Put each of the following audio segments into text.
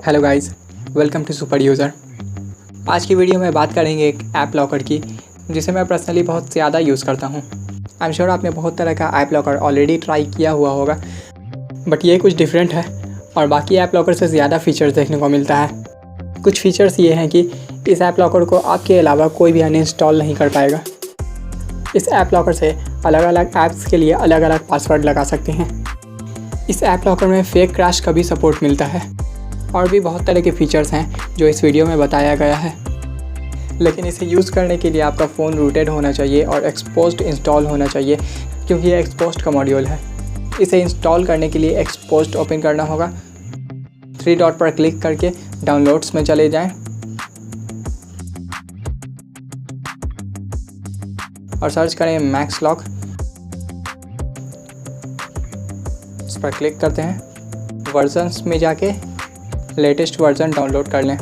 Hello guys, welcome to super user. आज की video में बात करेंगे एक ऐप लॉकर की जिसे मैं पर्सनली बहुत ज़्यादा यूज़ करता हूँ। आई एम श्योर आपने बहुत तरह का ऐप लॉकर ऑलरेडी ट्राई किया हुआ होगा, बट ये कुछ डिफरेंट है और बाकी ऐप लॉकर से ज़्यादा फीचर्स देखने को मिलता है। कुछ फीचर्स ये हैं कि इस ऐप लॉकर को आपके अलावा कोई भी अनइंस्टॉल नहीं कर पाएगा। इस ऐप लॉकर से अलग अलग ऐप्स के लिए अलग अलग पासवर्ड लगा सकते हैं। इस ऐप लॉकर में फेक क्रैश का भी सपोर्ट मिलता है और भी बहुत तरह के फीचर्स हैं जो इस वीडियो में बताया गया है। लेकिन इसे यूज़ करने के लिए आपका फ़ोन रूटेड होना चाहिए और एक्सपोज्ड इंस्टॉल होना चाहिए, क्योंकि ये एक्सपोज्ड का मॉड्यूल है। इसे इंस्टॉल करने के लिए एक्सपोज्ड ओपन करना होगा। 3 डॉट पर क्लिक करके डाउनलोड्स में चले जाएं और सर्च करें मैक्स लॉक। इस पर क्लिक करते हैं। वर्जन्स में जाके लेटेस्ट वर्जन डाउनलोड कर लें।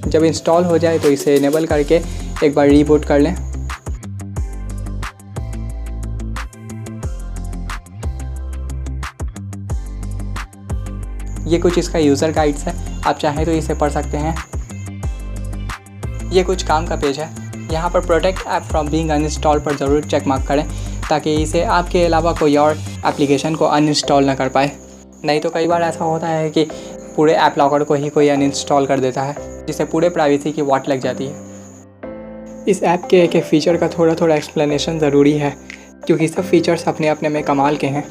जब इंस्टॉल हो जाए तो इसे इनेबल करके एक बार रीबूट कर लें। ये कुछ इसका यूज़र गाइड्स है, आप चाहें तो इसे पढ़ सकते हैं। ये कुछ काम का पेज है। यहाँ पर protect app from being uninstall पर ज़रूर चेक मार्क करें ताकि इसे आपके अलावा कोई और एप्लीकेशन को अनइंस्टॉल ना कर पाए। नहीं तो कई बार ऐसा होता है कि पूरे ऐप लॉकर को ही कोई अनइंस्टॉल कर देता है, जिससे पूरे प्राइवेसी की वाट लग जाती है। इस ऐप के एक फीचर का थोड़ा एक्सप्लेनेशन ज़रूरी है, क्योंकि सब फीचर्स अपने अपने में कमाल के हैं।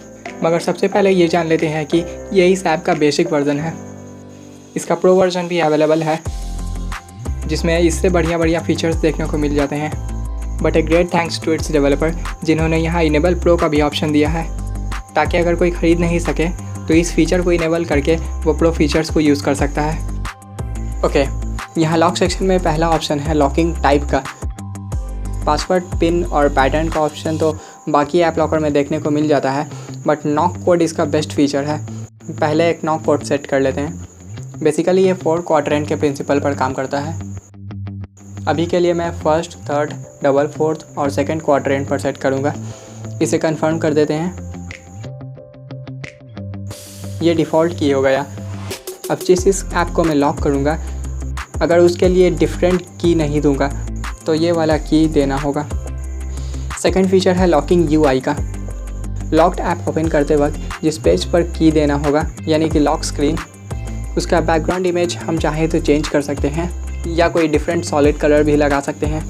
मगर सबसे पहले ये जान लेते हैं कि ये इस ऐप का बेसिक वर्जन है। इसका प्रो वर्जन भी अवेलेबल है, जिसमें इससे बढ़िया फीचर्स देखने को मिल जाते हैं। But a great thanks to its developer, जिन्होंने यहाँ इनेबल प्रो का भी ऑप्शन दिया है, ताकि अगर कोई ख़रीद नहीं सके तो इस फीचर को इनेबल करके वो प्रो फीचर्स को यूज़ कर सकता है। ओके, यहाँ लॉक सेक्शन में पहला ऑप्शन है लॉकिंग टाइप का। पासवर्ड, पिन और पैटर्न का ऑप्शन तो बाकी ऐप लॉकर में देखने को मिल जाता है, बट नॉक कोड इसका बेस्ट फीचर है। पहले एक नॉक कोड सेट कर लेते हैं। बेसिकली ये 4 क्वाड्रेंट के प्रिंसिपल पर काम करता है। अभी के लिए मैं फर्स्ट, थर्ड, डबल, फोर्थ और सेकेंड क्वाड्रेंट पर सेट करूँगा। इसे कन्फर्म कर देते हैं। ये डिफ़ॉल्ट की हो गया। अब जिस इस ऐप को मैं लॉक करूँगा, अगर उसके लिए डिफरेंट की नहीं दूँगा तो ये वाला की देना होगा। सेकंड फीचर है लॉकिंग यूआई का। लॉक्ड ऐप ओपन करते वक्त जिस पेज पर की देना होगा, यानी कि लॉक स्क्रीन, उसका बैकग्राउंड इमेज हम चाहें तो चेंज कर सकते हैं या कोई डिफरेंट सॉलिड कलर भी लगा सकते हैं।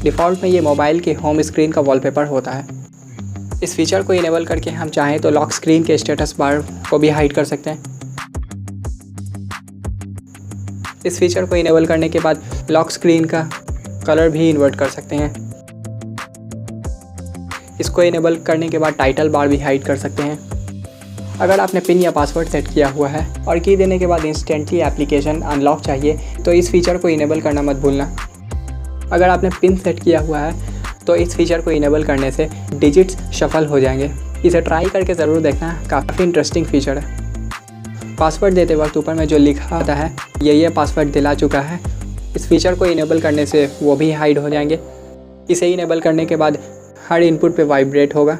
डिफ़ॉल्ट में ये मोबाइल के होम स्क्रीन का वॉलपेपर होता है। इस फीचर को इनेबल करके हम चाहें तो लॉक स्क्रीन के स्टेटस बार को भी हाइड कर सकते हैं। इस फीचर को इनेबल करने के बाद लॉक स्क्रीन का कलर भी इन्वर्ट कर सकते हैं। इसको इनेबल करने के बाद टाइटल बार भी हाइड कर सकते हैं। अगर आपने पिन या पासवर्ड सेट किया हुआ है और की देने के बाद इंस्टेंटली एप्लीकेशन अनलॉक चाहिए तो इस फीचर को इनेबल करना मत भूलना। अगर आपने पिन सेट किया हुआ है तो इस फीचर को इनेबल करने से डिजिट्स शफल हो जाएंगे। इसे ट्राई करके ज़रूर देखना, काफ़ी इंटरेस्टिंग फीचर है। पासवर्ड देते वक्त ऊपर में जो लिखा आता है ये पासवर्ड दिला चुका है, इस फीचर को इनेबल करने से वो भी हाइड हो जाएंगे। इसे इनेबल करने के बाद हर इनपुट पे वाइब्रेट होगा।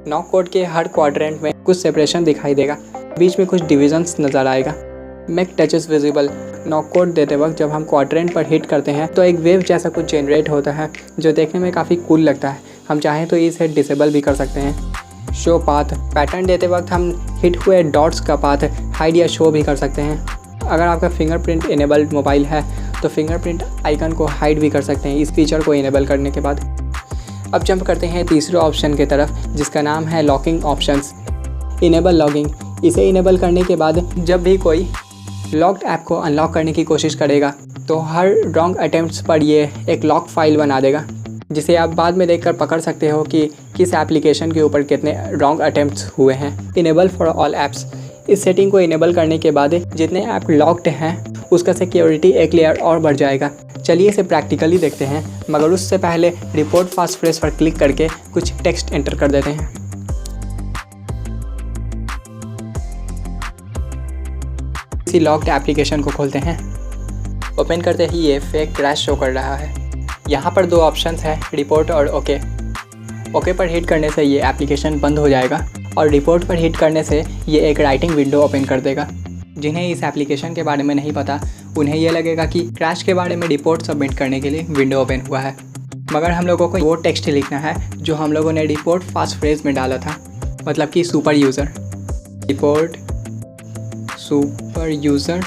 नॉक कोड के हर क्वाड्रेंट में कुछ सेपरेशन दिखाई देगा, बीच में कुछ डिविजन्स नज़र आएगा। Make touches visible. NOC code देते वक्त जब हम क्वाड्रेंट पर हिट करते हैं तो एक वेव जैसा कुछ जनरेट होता है, जो देखने में काफ़ी कूल लगता है। हम चाहें तो इसे डिसेबल भी कर सकते हैं। Show path. पैटर्न देते वक्त हम हिट हुए डॉट्स का पाथ हाइड या शो भी कर सकते हैं। अगर आपका फिंगरप्रिंट इनेबल्ड मोबाइल है तो फिंगरप्रिंट आइकन को हाइड भी कर सकते हैं इस फीचर को इनेबल करने के बाद। अब जंप करते हैं तीसरे ऑप्शन की तरफ, जिसका नाम है लॉकिंग ऑप्शंस। Enable logging. इसे इनेबल करने के बाद जब भी कोई लॉक्ड ऐप को अनलॉक करने की कोशिश करेगा तो हर रॉन्ग अटेम्प्ट्स पर ये एक लॉक फाइल बना देगा, जिसे आप बाद में देखकर पकड़ सकते हो कि किस एप्लीकेशन के ऊपर कितने रॉन्ग अटेम्प्ट्स हुए हैं। Enable for all apps. इस सेटिंग को इनेबल करने के बाद जितने ऐप लॉक्ड हैं उसका सिक्योरिटी एक लेयर और बढ़ जाएगा। चलिए इसे प्रैक्टिकली देखते हैं, मगर उससे पहले रिपोर्ट फास्ट फ्रेश पर क्लिक करके कुछ टेक्स्ट एंटर कर देते हैं। इसी लॉक्ड एप्लीकेशन को खोलते हैं। ओपन करते ही ये फेक क्रैश शो कर रहा है। यहाँ पर 2 ऑप्शंस हैं, रिपोर्ट और ओके। ओके पर हिट करने से ये एप्लीकेशन बंद हो जाएगा और रिपोर्ट पर हिट करने से ये एक राइटिंग विंडो ओपन कर देगा। जिन्हें इस एप्लीकेशन के बारे में नहीं पता उन्हें ये लगेगा कि क्रैश के बारे में रिपोर्ट सबमिट करने के लिए विंडो ओपन हुआ है, मगर हम लोगों को वो टेक्स्ट लिखना है जो हम लोगों ने रिपोर्ट फास्ट फ्रेज में डाला था, मतलब कि super user, report super user.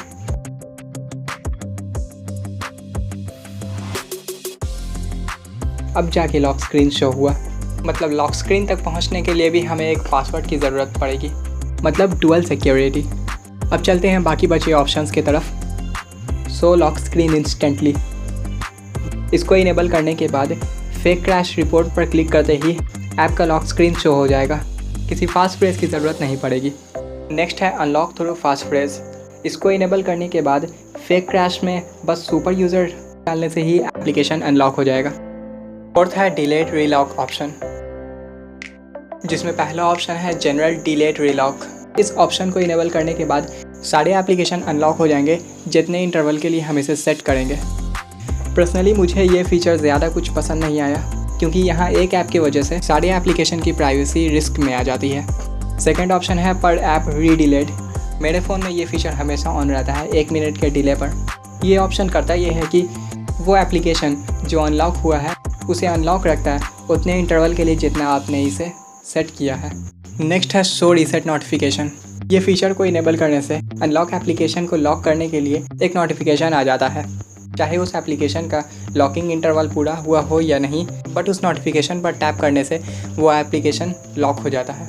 अब जाके लॉक स्क्रीन शो हुआ, मतलब लॉक स्क्रीन तक पहुंचने के लिए भी हमें एक पासवर्ड की ज़रूरत पड़ेगी, मतलब डुअल सिक्योरिटी। अब चलते हैं बाकी बचे ऑप्शंस की तरफ। सो लॉक स्क्रीन इंस्टेंटली, इसको इनेबल करने के बाद फेक क्रैश रिपोर्ट पर क्लिक करते ही ऐप का लॉक स्क्रीन शो हो जाएगा, किसी फास्ट फ्रेज की ज़रूरत नहीं पड़ेगी। नेक्स्ट है अनलॉक थ्रू फास्ट फ्रेज, इसको इनेबल करने के बाद फेक क्रैश में बस सुपर यूज़र डालने से ही एप्लीकेशन अनलॉक हो जाएगा। फोर्थ है डिलेट रीलॉक ऑप्शन, जिसमें पहला ऑप्शन है जनरल डिलेट रीलॉक। इस ऑप्शन को इनेबल करने के बाद सारे एप्लीकेशन अनलॉक हो जाएंगे जितने इंटरवल के लिए हम इसे सेट करेंगे। पर्सनली मुझे ये फीचर ज़्यादा कुछ पसंद नहीं आया, क्योंकि यहाँ एक ऐप की वजह से सारे एप्लीकेशन की प्राइवेसी रिस्क में आ जाती है। सेकंड ऑप्शन है पर ऐप रीडिलेट। मेरे फ़ोन में ये फीचर हमेशा ऑन रहता है 1 मिनट के डिले पर। ये ऑप्शन करता ये है कि वो एप्लीकेशन जो अनलॉक हुआ है उसे अनलॉक रखता है उतने इंटरवल के लिए जितना आपने इसे सेट किया है। नेक्स्ट है शो रीसेट नोटिफिकेशन। ये फीचर को इनेबल करने से अनलॉक एप्लीकेशन को लॉक करने के लिए एक नोटिफिकेशन आ जाता है, चाहे उस एप्लीकेशन का लॉकिंग इंटरवल पूरा हुआ हो या नहीं, बट उस नोटिफिकेशन पर टैप करने से वो एप्लीकेशन लॉक हो जाता है।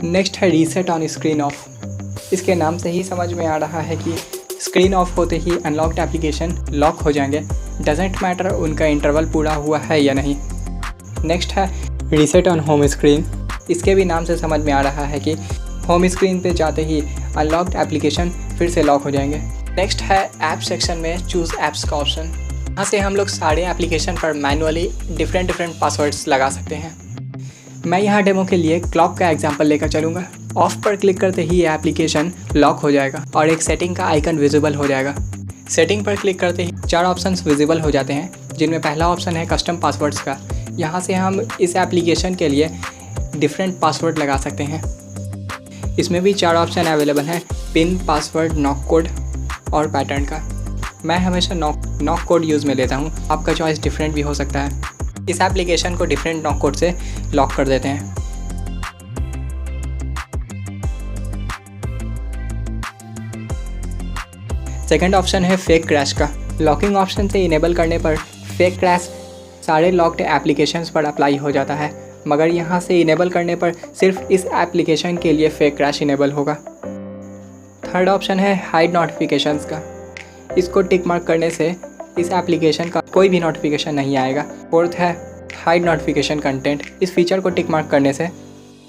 नेक्स्ट है रीसेट ऑन स्क्रीन ऑफ। इसके नाम से ही समझ में आ रहा है कि स्क्रीन ऑफ होते ही अनलॉक्ड एप्लीकेशन लॉक हो जाएंगे, डजेंट मैटर उनका इंटरवल पूरा हुआ है या नहीं। नेक्स्ट है रीसेट ऑन होम स्क्रीन। इसके भी नाम से समझ में आ रहा है कि होम स्क्रीन पे जाते ही अनलॉक्ड एप्लीकेशन फिर से लॉक हो जाएंगे। नेक्स्ट है ऐप सेक्शन में चूज़ ऐप्स का ऑप्शन। यहाँ से हम लोग सारे एप्लीकेशन पर मैनुअली डिफरेंट पासवर्ड्स लगा सकते हैं। मैं यहाँ डेमो के लिए क्लॉक का एग्जांपल लेकर चलूँगा। ऑफ पर क्लिक करते ही ये एप्लीकेशन लॉक हो जाएगा और एक सेटिंग का आइकन विजिबल हो जाएगा। सेटिंग पर क्लिक करते ही 4 ऑप्शंस विजिबल हो जाते हैं, जिनमें पहला ऑप्शन है कस्टम पासवर्ड्स का। यहाँ से हम इस एप्लीकेशन के लिए डिफरेंट पासवर्ड लगा सकते हैं। इसमें भी 4 ऑप्शन अवेलेबल हैं, पिन, पासवर्ड, नॉक कोड और पैटर्न का। मैं हमेशा नॉक कोड यूज़ में लेता हूँ, आपका चॉइस डिफरेंट भी हो सकता है। इस एप्लीकेशन को डिफरेंट नॉक कोड से लॉक कर देते हैं। सेकंड ऑप्शन है फेक क्रैश का। लॉकिंग ऑप्शन से इनेबल करने पर फेक क्रैश सारे लॉक्ड एप्लीकेशंस पर अप्लाई हो जाता है, मगर यहाँ से इनेबल करने पर सिर्फ इस एप्लीकेशन के लिए फेक क्रैश इनेबल होगा। थर्ड ऑप्शन है हाइड नोटिफिकेशंस का। इसको टिक मार्क करने से इस एप्लीकेशन का कोई भी नोटिफिकेशन नहीं आएगा। फोर्थ है हाइड नोटिफिकेशन कंटेंट। इस फीचर को टिक मार्क करने से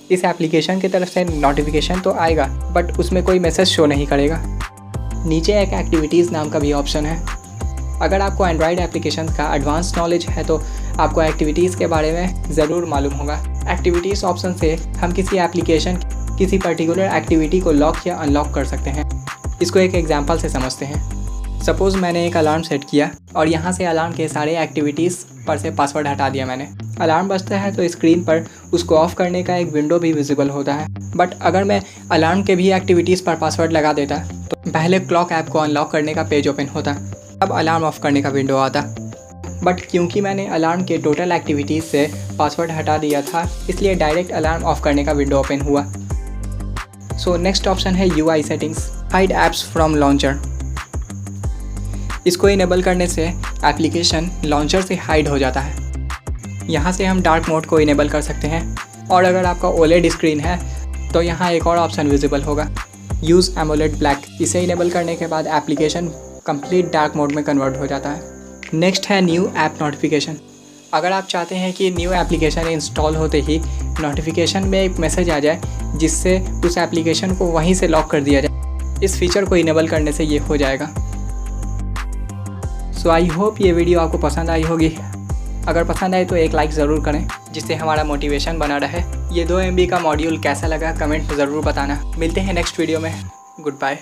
इस एप्लीकेशन की तरफ से नोटिफिकेशन तो आएगा, बट उसमें कोई मैसेज शो नहीं करेगा। नीचे एक एक्टिविटीज़ नाम का भी ऑप्शन है। अगर आपको एंड्रॉयड एप्लीकेशन का एडवांस नॉलेज है तो आपको एक्टिविटीज़ के बारे में ज़रूर मालूम होगा। एक्टिविटीज़ ऑप्शन से हम किसी एप्लीकेशन किसी पर्टिकुलर एक्टिविटी को लॉक या अनलॉक कर सकते हैं। इसको एक एग्जांपल से समझते हैं। सपोज़ मैंने एक अलार्म सेट किया और यहाँ से अलार्म के सारे एक्टिविटीज़ पर से पासवर्ड हटा दिया मैंने। अलार्म बजता है तो स्क्रीन पर उसको ऑफ करने का एक विंडो भी विजिबल होता है, बट अगर मैं अलार्म के भी एक्टिविटीज़ पर पासवर्ड लगा देता तो पहले क्लॉक ऐप को अनलॉक करने का पेज ओपन होता, अब अलार्म ऑफ करने का विंडो आता। बट क्योंकि मैंने अलार्म के टोटल एक्टिविटीज़ से पासवर्ड हटा दिया था, इसलिए डायरेक्ट अलार्म ऑफ करने का विंडो ओपन हुआ। सो नेक्स्ट ऑप्शन है UI settings, hide apps from launcher. इसको इनेबल करने से एप्लीकेशन लॉन्चर से हाइड हो जाता है। यहाँ से हम डार्क मोड को इनेबल कर सकते हैं, और अगर आपका OLED स्क्रीन है तो यहाँ एक और ऑप्शन विजिबल होगा, यूज़ AMOLED ब्लैक। इसे इनेबल करने के बाद एप्लीकेशन कंप्लीट डार्क मोड में कन्वर्ट हो जाता है। नेक्स्ट है न्यू ऐप नोटिफिकेशन। अगर आप चाहते हैं कि न्यू एप्लीकेशन इंस्टॉल होते ही नोटिफिकेशन में एक मैसेज आ जाए जिससे उस एप्लीकेशन को वहीं से लॉक कर दिया जाए, इस फीचर को इनेबल करने से ये हो जाएगा। सो आई होप ये वीडियो आपको पसंद आई होगी। अगर पसंद आए तो एक लाइक ज़रूर करें, जिससे हमारा मोटिवेशन बना रहे। ये 2 MB का मॉड्यूल कैसा लगा कमेंट में ज़रूर बताना। मिलते हैं नेक्स्ट वीडियो में। Good bye.